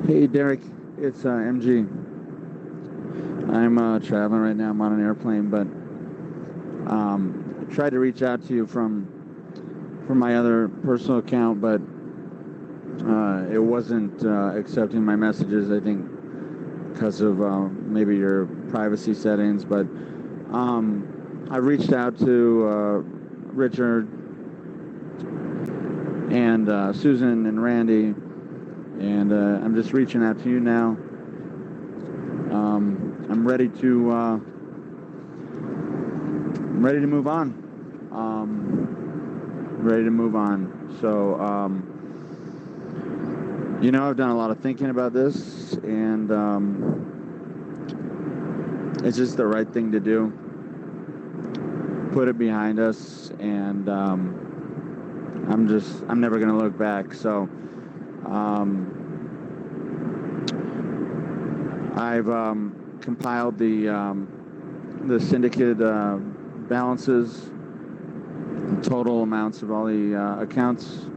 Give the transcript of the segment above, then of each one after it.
Hey Derek, it's MG. I'm traveling right now. I'm on an airplane, but I tried to reach out to you from my other personal account, but it wasn't accepting my messages. I think because of maybe your privacy settings. But I reached out to Richard and Susan and Randy, and I'm just reaching out to you now. I'm ready to move on. Ready to move on. So, I've done a lot of thinking about this, and it's just the right thing to do. Put it behind us, and I'm never going to look back. So, I've compiled the syndicate balances, total amounts of all the accounts,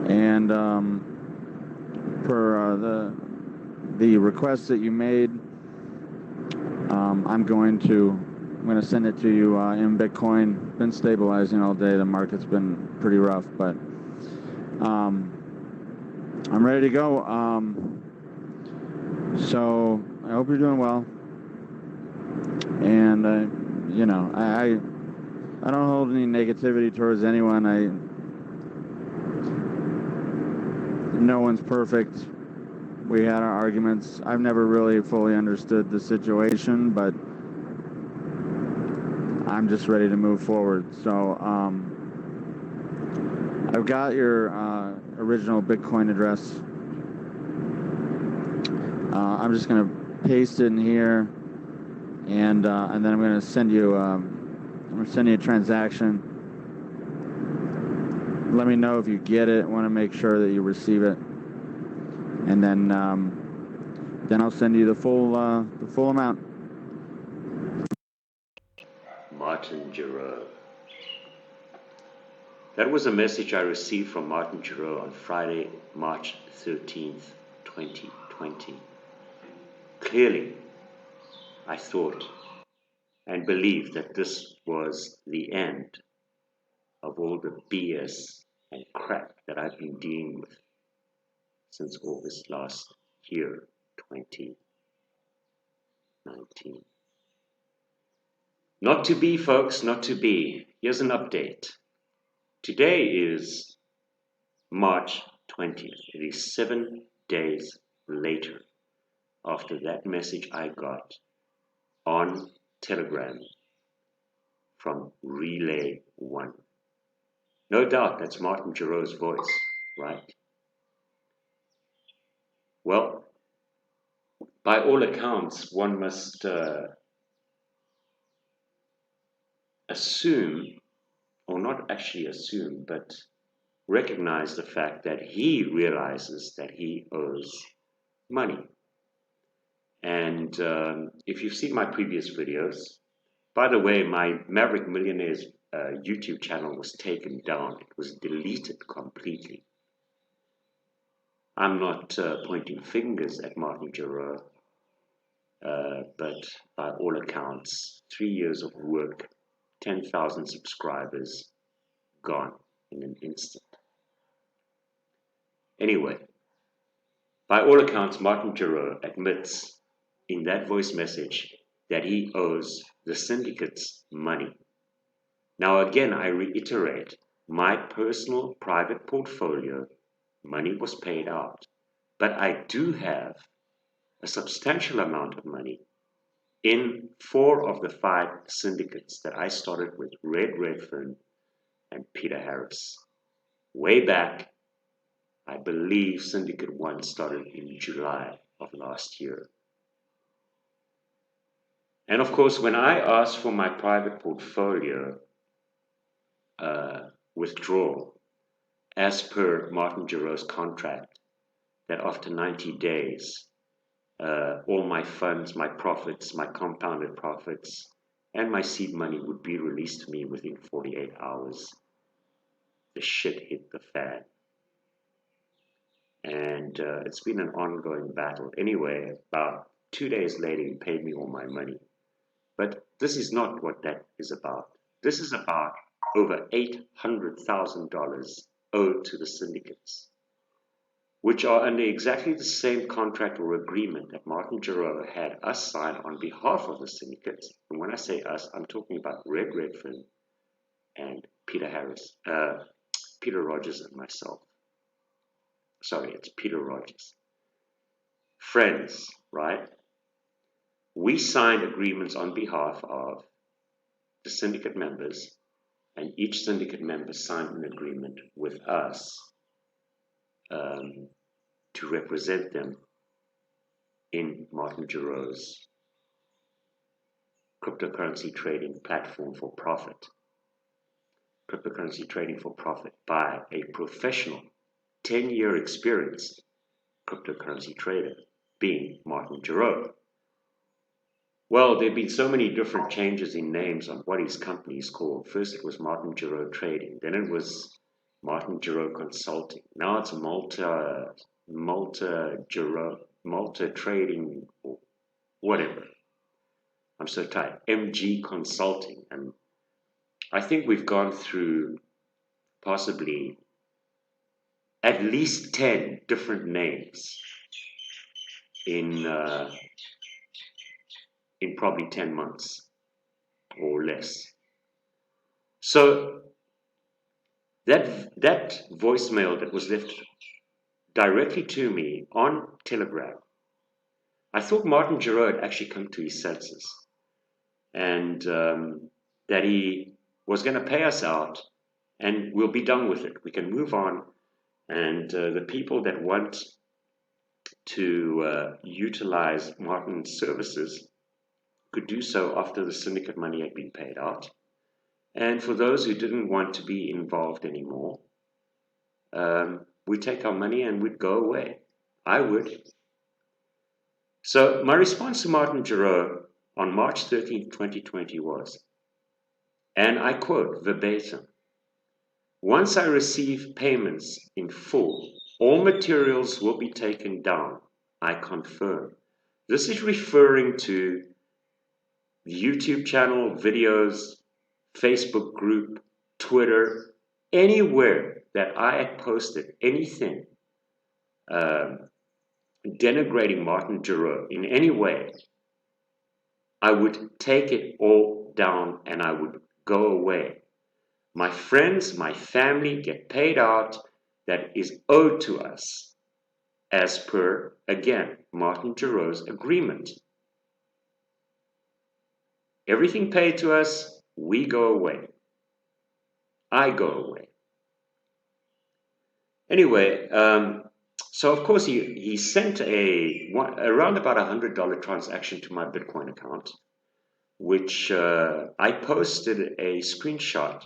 and per the request that you made, I'm going to send it to you in Bitcoin. Been stabilizing all day. The market's been pretty rough, but I'm ready to go. So I hope you're doing well. And I don't hold any negativity towards anyone. No one's perfect. We had our arguments. I've never really fully understood the situation, but I'm just ready to move forward. So I've got your original Bitcoin address. I'm just going to paste it in here, and then I'm going to send you a transaction. Let me know if you get it. I want to make sure that you receive it, and then I'll send you the full amount. Martin Gerraux. That was a message I received from Martin Gerraux on Friday, March 13th, 2020. Clearly, I thought and believed that this was the end of all the BS and crap that I've been dealing with since August last year, 2019. Not to be, folks, not to be. Here's an update. Today is March 20th. It is 7 days later after that message I got on Telegram from Relay One. No doubt that's Martin Gerraux's voice, right? Well, by all accounts, one must assume, or not actually assume, but recognize the fact that he realizes that he owes money. And if you've seen my previous videos, by the way, my Maverick Millionaires YouTube channel was taken down. It was deleted completely. I'm not pointing fingers at Martin Gerraux, but by all accounts, 3 years of work, 10,000 subscribers, gone in an instant. Anyway, by all accounts, Martin Gerraux admits in that voice message that he owes the syndicates money. Now again, I reiterate, my personal private portfolio, money was paid out, but I do have a substantial amount of money in 4 of the 5 syndicates that I started with Red Redfern and Peter Harris. Way back, I believe Syndicate 1 started in July of last year. And of course, when I asked for my private portfolio withdrawal, as per Martin Gerraux's contract, that after 90 days, all my funds, my profits, my compounded profits, and my seed money would be released to me within 48 hours. The shit hit the fan. And it's been an ongoing battle. Anyway, about 2 days later, he paid me all my money. But this is not what that is about. This is about over $800,000 owed to the syndicates, which are under exactly the same contract or agreement that Martin Gerraux had us sign on behalf of the syndicates. And when I say us, I'm talking about Red Redfern and Peter Rogers and myself. Sorry, it's Peter Rogers. Friends, right? We signed agreements on behalf of the syndicate members, and each syndicate member signed an agreement with us to represent them in Martin Gerraux's cryptocurrency trading platform for profit. Cryptocurrency trading for profit by a professional 10-year experienced cryptocurrency trader, being Martin Gerraux. Well, there have been so many different changes in names on what his company is called. First it was Martin Gerraux Trading, then it was Martin Gerraux Consulting. Now it's Malta Trading, or whatever. I'm so tired. MG Consulting. And I think we've gone through possibly at least 10 different names in probably 10 months or less. So that voicemail that was left directly to me on Telegram, I thought Martin Gerraux had actually come to his senses, and that he was going to pay us out and we'll be done with it. We can move on, and the people that want to utilize Martin's services could do so after the syndicate money had been paid out. And for those who didn't want to be involved anymore, we'd take our money and we'd go away. I would. So my response to Martin Gerraux on March 13, 2020 was, and I quote verbatim, "Once I receive payments in full, all materials will be taken down. I confirm." This is referring to the YouTube channel, videos, Facebook group, Twitter, anywhere that I had posted anything denigrating Martin Gerraux in any way. I would take it all down and I would go away. My friends, my family get paid out that is owed to us as per, again, Martin Gerraux's agreement. Everything paid to us, we go away. I go away. Anyway, so of course he sent around about $100 transaction to my Bitcoin account, which I posted a screenshot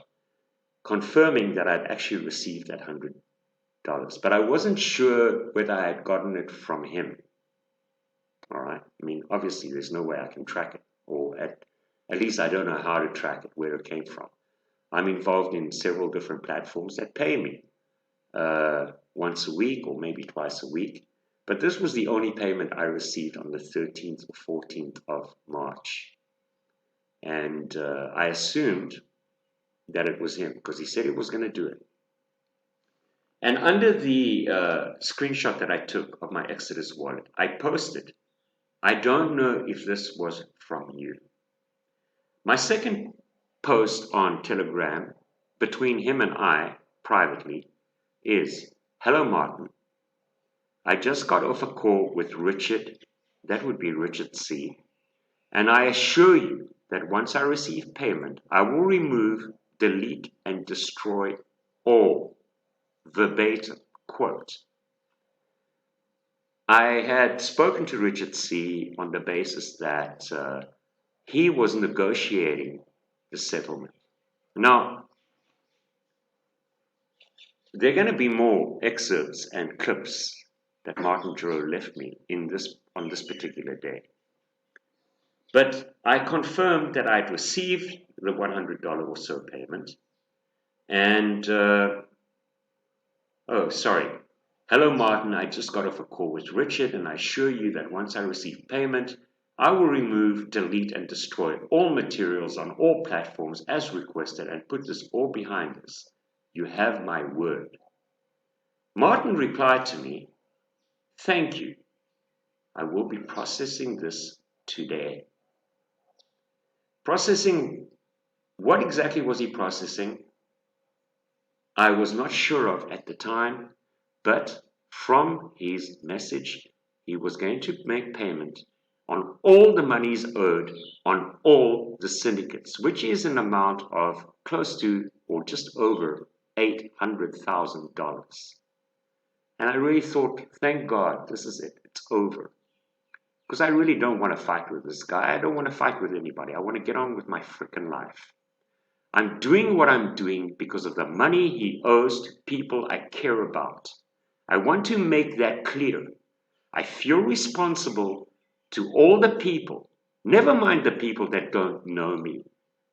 confirming that I'd actually received that $100, but I wasn't sure whether I had gotten it from him. All right. I mean, obviously, there's no way I can track it, or at least I don't know how to track it, where it came from. I'm involved in several different platforms that pay me once a week or maybe twice a week. But this was the only payment I received on the 13th or 14th of March. And I assumed that it was him because he said he was going to do it. And under the screenshot that I took of my Exodus wallet, I posted, "I don't know if this was from you." My second post on Telegram between him and I privately is, "Hello Martin, I just got off a call with Richard," that would be Richard C., "and I assure you that once I receive payment, I will remove, delete, and destroy all." Verbatim quote. I had spoken to Richard C. on the basis that he was negotiating the settlement. Now, there are going to be more excerpts and clips that Martin Gerraux left me on this particular day. But I confirmed that I'd received the $100 or so payment. And, Hello, Martin. I just got off a call with Richard, and I assure you that once I receive payment, I will remove, delete, and destroy all materials on all platforms as requested and put this all behind us. You have my word. Martin replied to me, thank you. I will be processing this today. Processing, what exactly was he processing? I was not sure of at the time, but from his message, he was going to make payment on all the monies owed on all the syndicates, which is an amount of close to or just over $800,000. And I really thought, thank God, this is it, it's over. Because I really don't want to fight with this guy. I don't want to fight with anybody. I want to get on with my freaking life. I'm doing what I'm doing because of the money he owes to people I care about. I want to make that clear. I feel responsible to all the people, never mind the people that don't know me,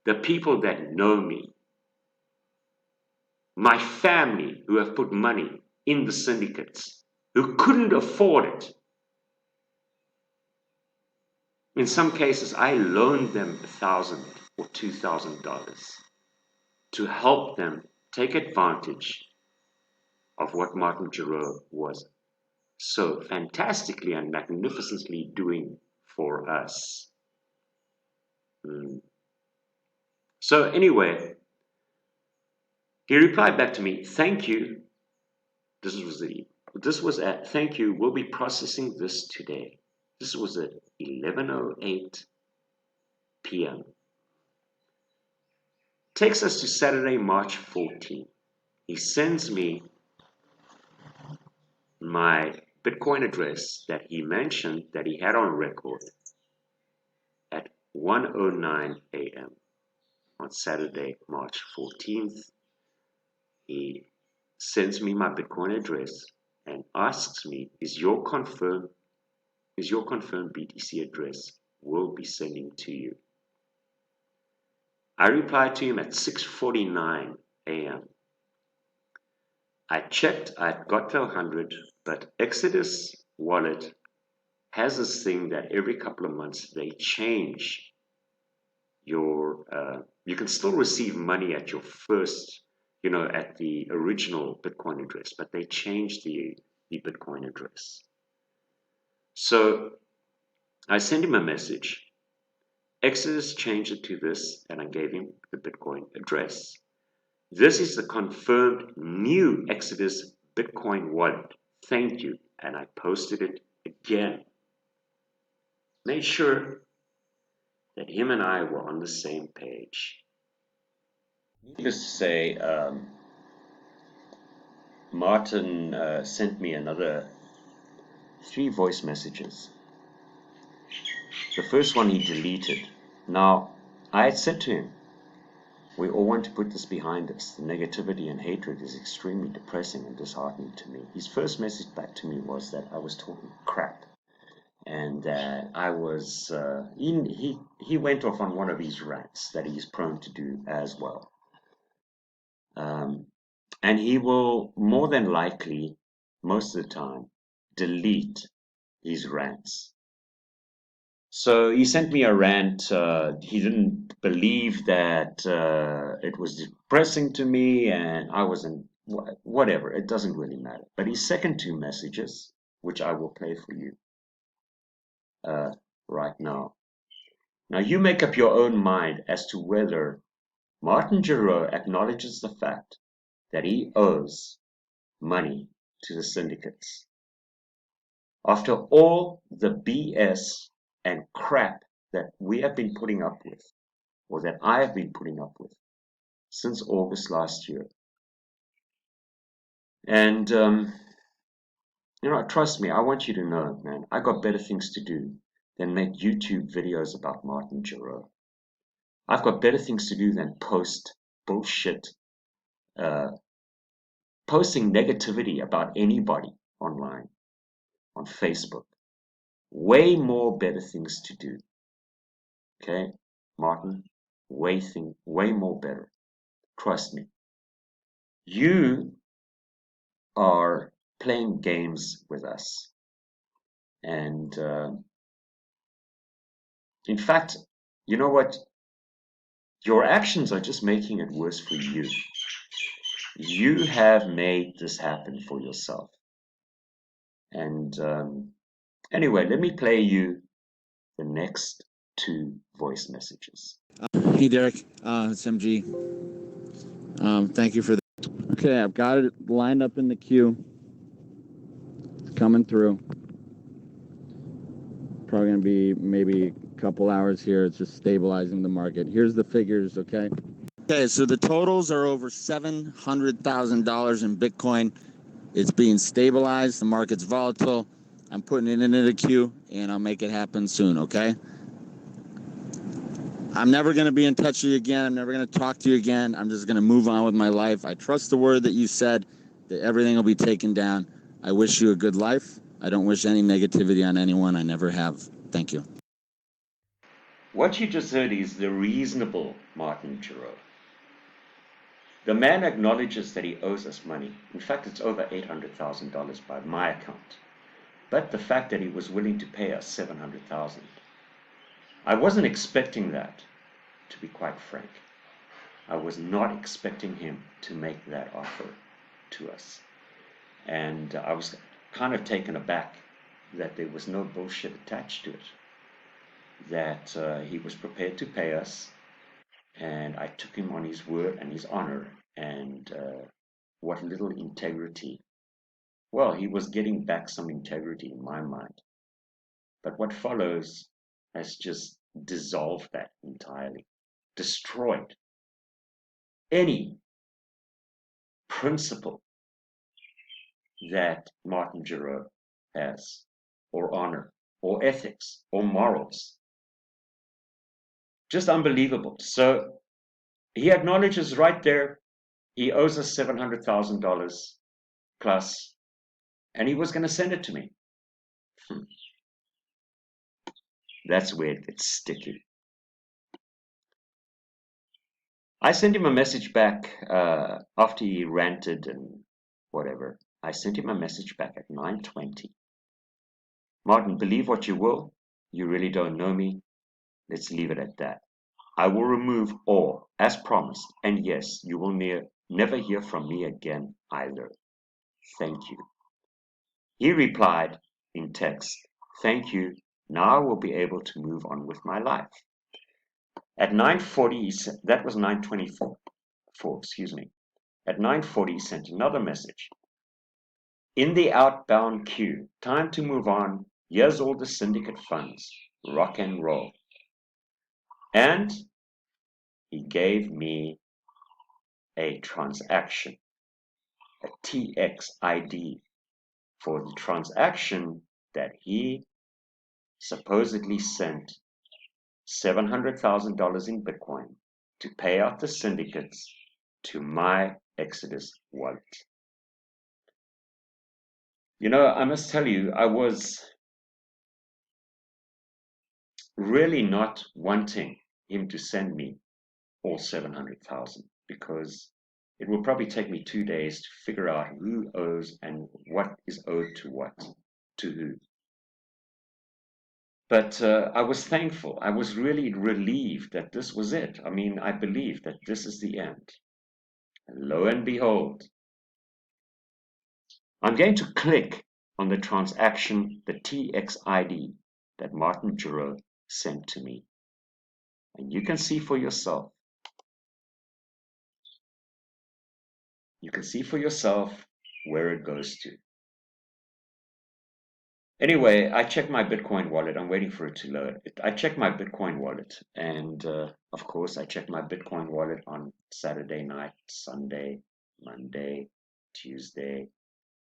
the people that know me, my family who have put money in the syndicates, who couldn't afford it. In some cases, I loaned them $1,000 or $2,000 to help them take advantage of what Martin Gerraux was so fantastically and magnificently doing for us. So anyway, he replied back to me, thank you. This was at, thank you, we'll be processing this today. This was at 11:08 p.m. Takes us to Saturday, March 14th. He sends me my Bitcoin address that he mentioned that he had on record at 1:09 a.m. on Saturday, March 14th. He sends me my Bitcoin address and asks me, is your confirmed BTC address will be sending to you? I replied to him at 6:49 a.m. I checked, I'd got to 100, but Exodus wallet has this thing that every couple of months they change your, you can still receive money at your first, at the original Bitcoin address, but they changed the Bitcoin address. So I sent him a message. Exodus changed it to this, and I gave him the Bitcoin address. This is the confirmed new Exodus Bitcoin wallet. Thank you. And I posted it again. Made sure that him and I were on the same page. Needless to say, Martin sent me another 3 voice messages. The first one he deleted. Now, I had said to him, we all want to put this behind us. The negativity and hatred is extremely depressing and disheartening to me. His first message back to me was that I was talking crap. And that I was, he went off on one of his rants that he's prone to do as well. And he will more than likely, most of the time, delete his rants. So he sent me a rant. He didn't believe that it was depressing to me, and I wasn't, whatever, it doesn't really matter. But his second 2 messages, which I will play for you right now. Now you make up your own mind as to whether Martin Gerraux acknowledges the fact that he owes money to the syndicates. After all the BS and crap that we have been putting up with, or that I have been putting up with since August last year. And, trust me, I want you to know, man, I got better things to do than make YouTube videos about Martin Gerraux. I've got better things to do than post bullshit, posting negativity about anybody online, on Facebook. Way more better things to do. Okay, Martin, way more better. Trust me. You are playing games with us. And in fact, you know what? Your actions are just making it worse for you. You have made this happen for yourself. And anyway, let me play you the next 2 voice messages. Hey, Derek. It's MG. Thank you for that. Okay, I've got it lined up in the queue. It's coming through. Probably going to be maybe a couple hours here. It's just stabilizing the market. Here's the figures, okay? Okay, so the totals are over $700,000 in Bitcoin. It's being stabilized. The market's volatile. I'm putting it into the queue, and I'll make it happen soon, okay? I'm never going to be in touch with you again. I'm never going to talk to you again. I'm just going to move on with my life. I trust the word that you said, that everything will be taken down. I wish you a good life. I don't wish any negativity on anyone. I never have. Thank you. What you just heard is the reasonable Martin Gerraux. The man acknowledges that he owes us money. In fact, it's over $800,000 by my account. But the fact that he was willing to pay us $700,000. I wasn't expecting that, to be quite frank. I was not expecting him to make that offer to us. And I was kind of taken aback that there was no bullshit attached to it. That he was prepared to pay us, and I took him on his word and his honor, and what little integrity. Well, he was getting back some integrity in my mind. But what follows has just dissolved that entirely, destroyed any principle that Martin Gerraux has, or honor, or ethics, or morals. Just unbelievable. So he acknowledges right there he owes us $700,000 plus, and he was going to send it to me. That's where it gets sticky. I sent him a message back after he ranted and whatever. I sent him a message back at 9:20. Martin, believe what you will. You really don't know me. Let's leave it at that. I will remove all, as promised, and yes, you will never hear from me again either. Thank you. He replied in text, thank you. Now I will be able to move on with my life. At 9:40, that was 9:24, excuse me. At 9:40, he sent another message. In the outbound queue, time to move on. Here's all the syndicate funds. Rock and roll. And he gave me a transaction, a TX ID for the transaction that he supposedly sent $700,000 in Bitcoin to pay out the syndicates to my Exodus wallet. You know, I must tell you, I was really not wanting him to send me all 700,000 because it will probably take me 2 days to figure out who owes and what is owed to what, to who. But I was thankful. I was really relieved that this was it. I mean, I believe that this is the end. And lo and behold, I'm going to click on the transaction, the TX ID that Martin Gerraux sent to me. And you can see for yourself. You can see for yourself where it goes to. Anyway, I checked my Bitcoin wallet. I'm waiting for it to load. I checked my Bitcoin wallet. And of course, I checked my Bitcoin wallet on Saturday night, Sunday, Monday, Tuesday.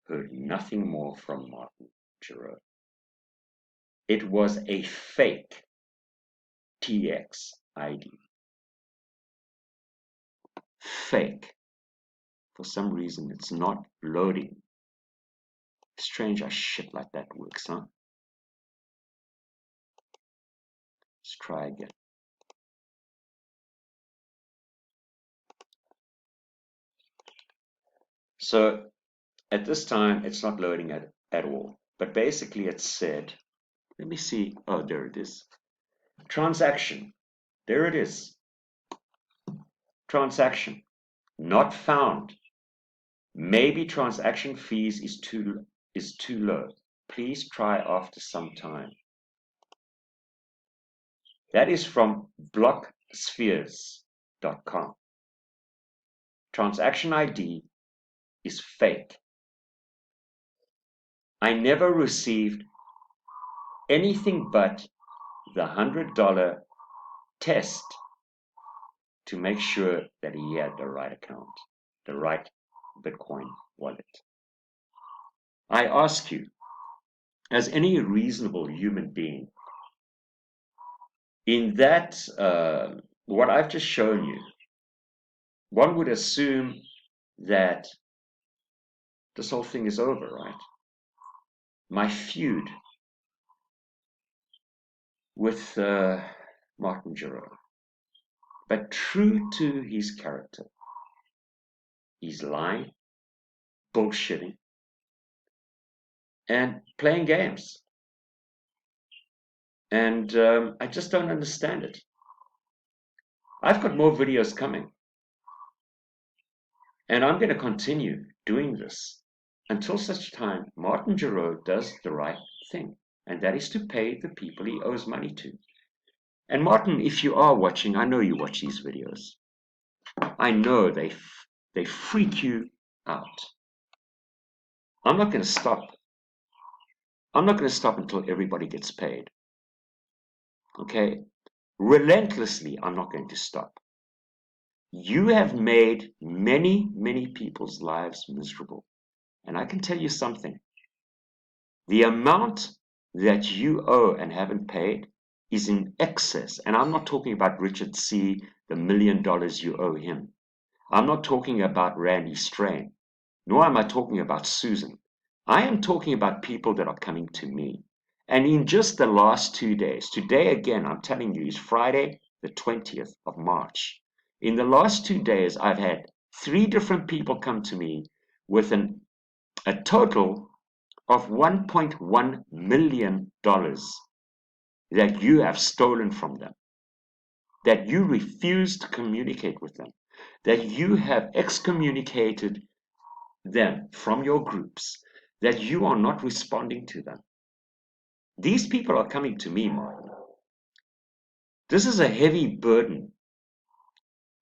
Heard nothing more from Martin Gerraux. It was a fake TX ID. Fake. For some reason, it's not loading. Strange how shit like that works, huh? Let's try again. So At this time, it's not loading at all. But basically it said, let me see. Oh, there it is. Transaction. There it is. Transaction. Not found. Maybe transaction fees is too low. Please try after some time. That is from blockspheres.com. Transaction ID is fake. I never received anything but the $100 test to make sure that he had the right account, the right Bitcoin wallet. I ask you, as any reasonable human being, in that, what I've just shown you, one would assume that this whole thing is over, right? My feud with Martin Gerraux. But true to his character, he's lying, bullshitting, and playing games. And I just don't understand it. I've got more videos coming. And I'm going to continue doing this until such time Martin Gerraux does the right thing. And that is to pay the people he owes money to. And Martin, if you are watching, I know you watch these videos. I know they freak you out. I'm not going to stop. I'm not going to stop until everybody gets paid. Okay? Relentlessly, I'm not going to stop. You have made many, many people's lives miserable. And I can tell you something. The amount that you owe and haven't paid is in excess. And I'm not talking about Richard C., the $1 million you owe him. I'm not talking about Randy Strain, nor am I talking about Susan. I am talking about people that are coming to me. And in just the last 2 days, today again, I'm telling you, is Friday, the 20th of March. In the last 2 days, I've had 3 different people come to me with a total of $1.1 million that you have stolen from them, that you refuse to communicate with them, that you have excommunicated them from your groups, that you are not responding to them. These people are coming to me, Martin. This is a heavy burden.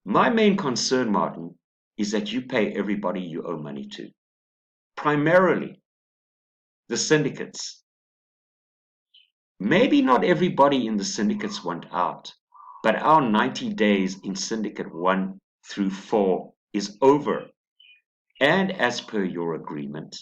My main concern, Martin, is that you pay everybody you owe money to. Primarily, the syndicates. Maybe not everybody in the syndicates want out, but our 90 days in Syndicate 1 through 4 is over. And as per your agreement,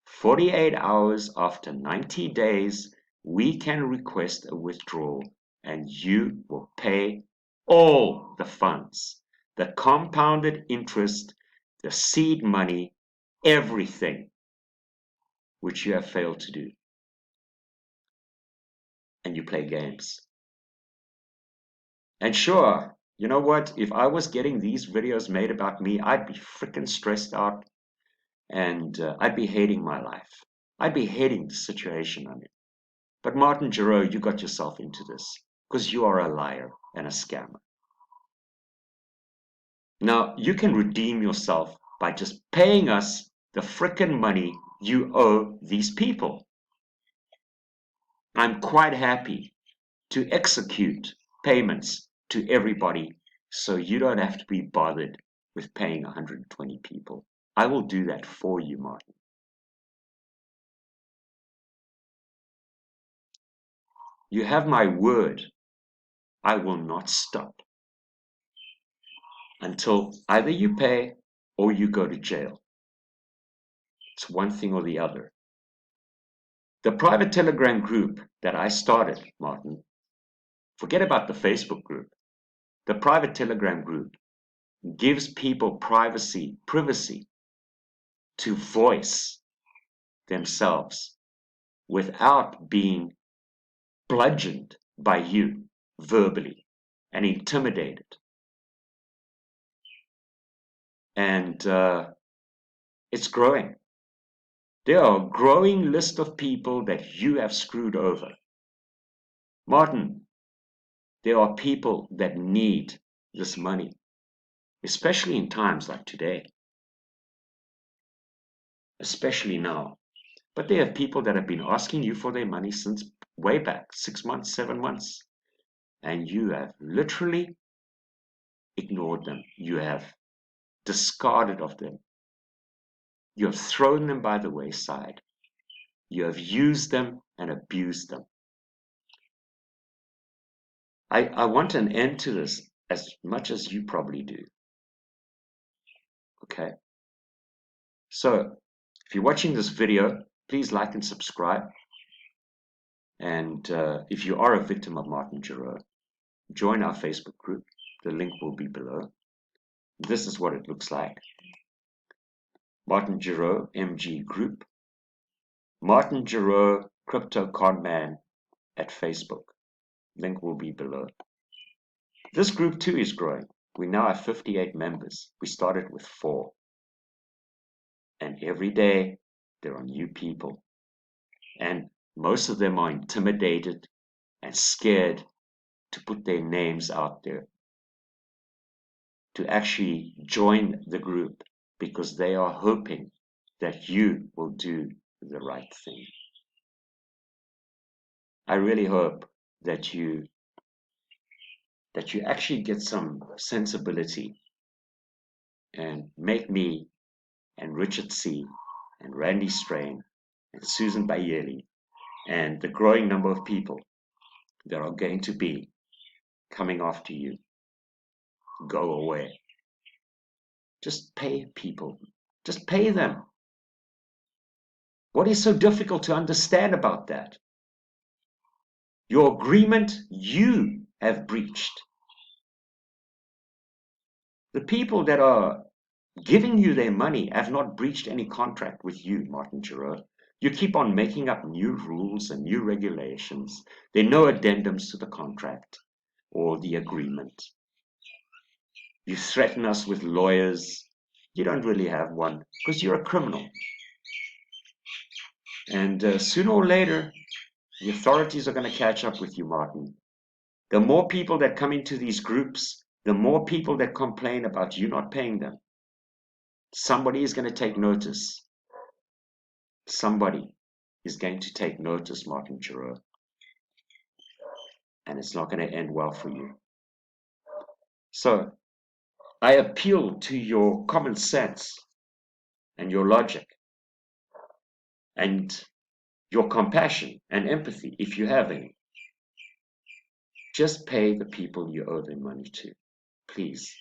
48 hours after 90 days, we can request a withdrawal and you will pay all the funds, the compounded interest, the seed money, everything, which you have failed to do. And you play games. And sure, you know what? If I was getting these videos made about me, I'd be freaking stressed out and I'd be hating my life. I'd be hating the situation I'm in. But Martin Gerraux, you got yourself into this because you are a liar and a scammer. Now, you can redeem yourself by just paying us the frickin' money you owe these people. I'm quite happy to execute payments to everybody so you don't have to be bothered with paying 120 people. I will do that for you, Martin. You have my word. I will not stop until either you pay or you go to jail. It's one thing or the other. The private Telegram group that I started, Martin, forget about the Facebook group. The private Telegram group gives people privacy to voice themselves without being bludgeoned by you verbally and intimidated. And it's growing. There are a growing list of people that you have screwed over. Martin, there are people that need this money, especially in times like today, especially now. But there are people that have been asking you for their money since way back, 6 months, 7 months, and you have literally ignored them. You have discarded of them. You have thrown them by the wayside. You have used them and abused them. I want an end to this as much as you probably do. Okay? So, if you're watching this video, please like and subscribe. And if you are a victim of Martin Gerraux, join our Facebook group. The link will be below. This is what it looks like. Martin Gerraux, MG Group. Martin Gerraux, Crypto Conman at Facebook. Link will be below. This group too is growing. We now have 58 members. We started with 4. And every day there are new people. And most of them are intimidated and scared to put their names out there, to actually join the group, because they are hoping that you will do the right thing. I really hope that you actually get some sensibility and make me and Richard C. and Randy Strain and Susan Bayeli and the growing number of people that are going to be coming after you go away. Just pay people. Just pay them. What is so difficult to understand about that? Your agreement you have breached. The people that are giving you their money have not breached any contract with you, Martin Gerraux. You keep on making up new rules and new regulations. There are no addendums to the contract or the agreement. You threaten us with lawyers. You don't really have one because you're a criminal. And sooner or later, the authorities are going to catch up with you, Martin. The more people that come into these groups, the more people that complain about you not paying them. Somebody is going to take notice. Somebody is going to take notice, Martin Gerraux. And it's not going to end well for you. So, I appeal to your common sense and your logic and your compassion and empathy, if you have any. Just pay the people you owe their money to, please.